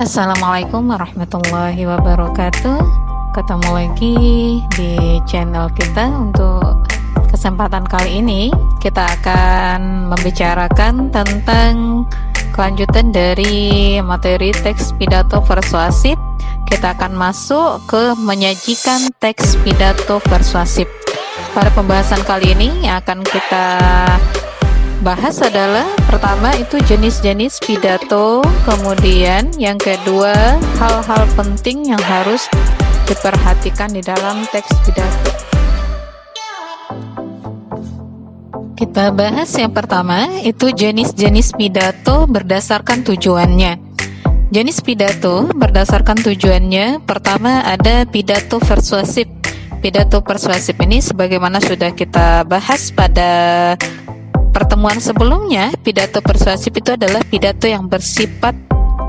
Assalamualaikum warahmatullahi wabarakatuh. Ketemu lagi di channel kita. Untuk kesempatan kali ini kita akan membicarakan tentang kelanjutan dari materi teks pidato persuasif. Kita akan masuk ke menyajikan teks pidato persuasif. Pada pembahasan kali ini yang akan kita bahas adalah pertama itu jenis-jenis pidato, kemudian yang kedua hal-hal penting yang harus diperhatikan di dalam teks pidato. Kita bahas yang pertama itu jenis-jenis pidato berdasarkan tujuannya. Jenis pidato berdasarkan tujuannya, pertama ada pidato persuasif. Pidato persuasif ini sebagaimana sudah kita bahas pada pertemuan sebelumnya, pidato persuasif itu adalah pidato yang bersifat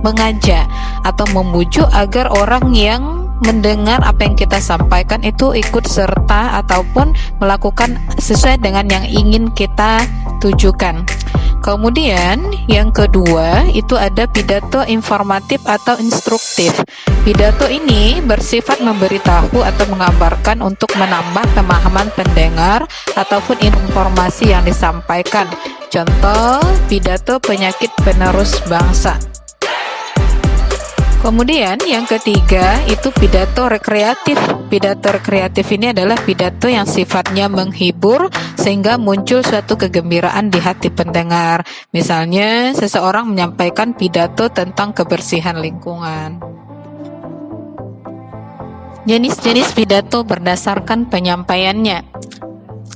mengajak atau membujuk agar orang yang mendengar apa yang kita sampaikan itu ikut serta ataupun melakukan sesuai dengan yang ingin kita tujukan. Kemudian yang kedua itu ada pidato informatif atau instruktif. Pidato ini bersifat memberitahu atau mengabarkan untuk menambah pemahaman pendengar ataupun informasi yang disampaikan. Contoh, pidato penyakit penerus bangsa. Kemudian yang ketiga itu pidato rekreatif. Pidato rekreatif ini adalah pidato yang sifatnya menghibur sehingga muncul suatu kegembiraan di hati pendengar. Misalnya seseorang menyampaikan pidato tentang kebersihan lingkungan. Jenis-jenis pidato berdasarkan penyampaiannya.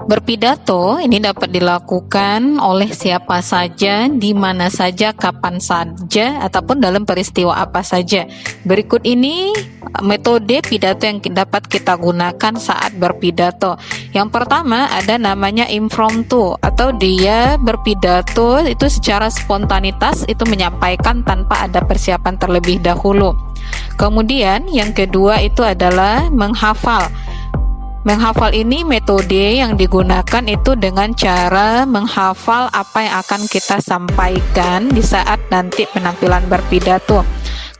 Berpidato ini dapat dilakukan oleh siapa saja, di mana saja, kapan saja, ataupun dalam peristiwa apa saja. Berikut ini metode pidato yang dapat kita gunakan saat berpidato. Yang pertama ada namanya impromptu, atau dia berpidato itu secara spontanitas, itu menyampaikan tanpa ada persiapan terlebih dahulu. Kemudian yang kedua itu adalah menghafal. Menghafal ini metode yang digunakan itu dengan cara menghafal apa yang akan kita sampaikan di saat nanti penampilan berpidato.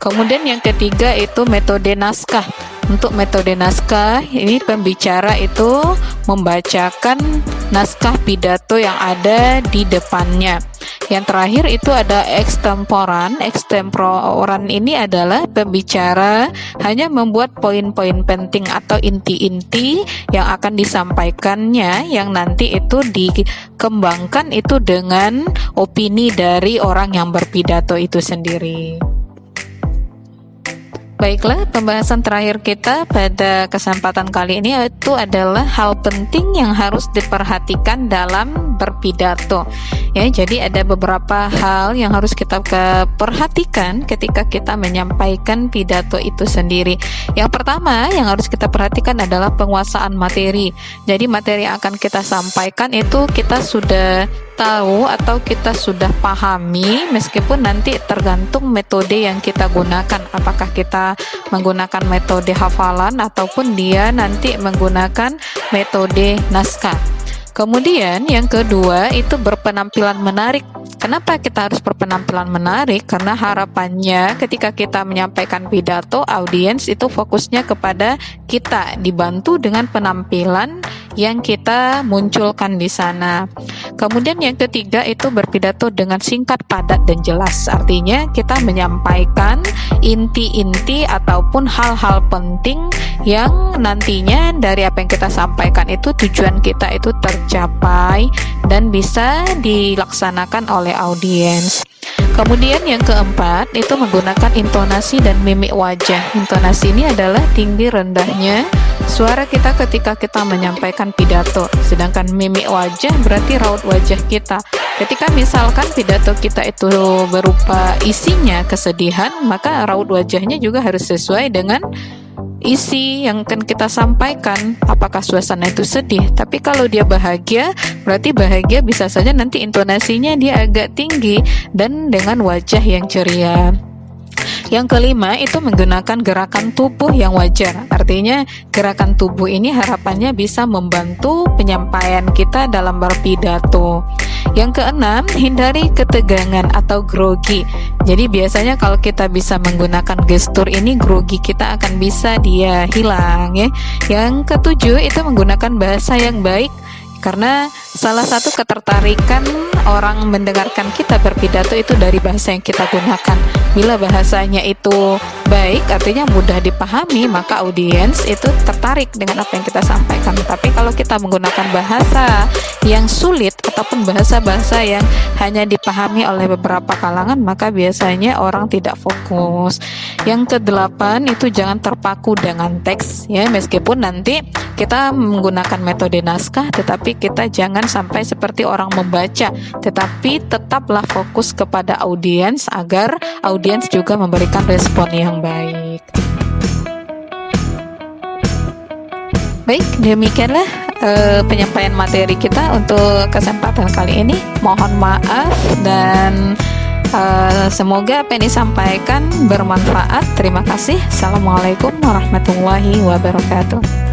Kemudian yang ketiga itu metode naskah. Untuk metode naskah ini pembicara itu membacakan naskah pidato yang ada di depannya. Yang terakhir itu ada ekstemporan. Ekstemporan ini adalah pembicara hanya membuat poin-poin penting atau inti-inti yang akan disampaikannya, yang nanti itu dikembangkan itu dengan opini dari orang yang berpidato itu sendiri. Baiklah, pembahasan terakhir kita pada kesempatan kali ini itu adalah hal penting yang harus diperhatikan dalam berpidato. Ya, jadi ada beberapa hal yang harus kita perhatikan ketika kita menyampaikan pidato itu sendiri. Yang pertama yang harus kita perhatikan adalah penguasaan materi. Jadi materi yang akan kita sampaikan itu kita sudah tahu atau kita sudah pahami, meskipun nanti tergantung metode yang kita gunakan, apakah kita menggunakan metode hafalan ataupun dia nanti menggunakan metode naskah. Kemudian yang kedua itu berpenampilan menarik. Kenapa kita harus berpenampilan menarik? Karena harapannya ketika kita menyampaikan pidato, audiens itu fokusnya kepada kita, dibantu dengan penampilan yang kita munculkan di sana. Kemudian yang ketiga itu berpidato dengan singkat, padat, dan jelas. Artinya kita menyampaikan inti-inti ataupun hal-hal penting yang nantinya dari apa yang kita sampaikan itu tujuan kita itu tercapai dan bisa dilaksanakan oleh audiens. Kemudian yang keempat itu menggunakan intonasi dan mimik wajah. Intonasi ini adalah tinggi rendahnya suara kita ketika kita menyampaikan pidato, sedangkan mimik wajah berarti raut wajah kita. Ketika misalkan pidato kita itu berupa isinya kesedihan, maka raut wajahnya juga harus sesuai dengan isi yang akan kita sampaikan. Apakah suasana itu sedih, tapi kalau dia bahagia, berarti bahagia bisa saja nanti intonasinya dia agak tinggi dan dengan wajah yang ceria. Yang kelima itu menggunakan gerakan tubuh yang wajar. Artinya gerakan tubuh ini harapannya bisa membantu penyampaian kita dalam berpidato. Yang keenam, hindari ketegangan atau grogi. Jadi biasanya kalau kita bisa menggunakan gestur ini, grogi kita akan bisa dia hilang ya. Yang ketujuh itu menggunakan bahasa yang baik, karena salah satu ketertarikan orang mendengarkan kita berpidato itu dari bahasa yang kita gunakan. Bila bahasanya itu baik, artinya mudah dipahami, maka audiens itu tertarik dengan apa yang kita sampaikan. Tapi kalau kita menggunakan bahasa yang sulit ataupun bahasa-bahasa yang hanya dipahami oleh beberapa kalangan, maka biasanya orang tidak fokus. Yang kedelapan itu jangan terpaku dengan teks ya, meskipun nanti kita menggunakan metode naskah, tetapi kita jangan sampai seperti orang membaca, tetapi tetaplah fokus kepada audiens agar audiens juga memberikan respon yang baik. Baik, demikianlah penyampaian materi kita untuk kesempatan kali ini. Mohon maaf dan semoga apa yang disampaikan bermanfaat. Terima kasih. Assalamualaikum warahmatullahi wabarakatuh.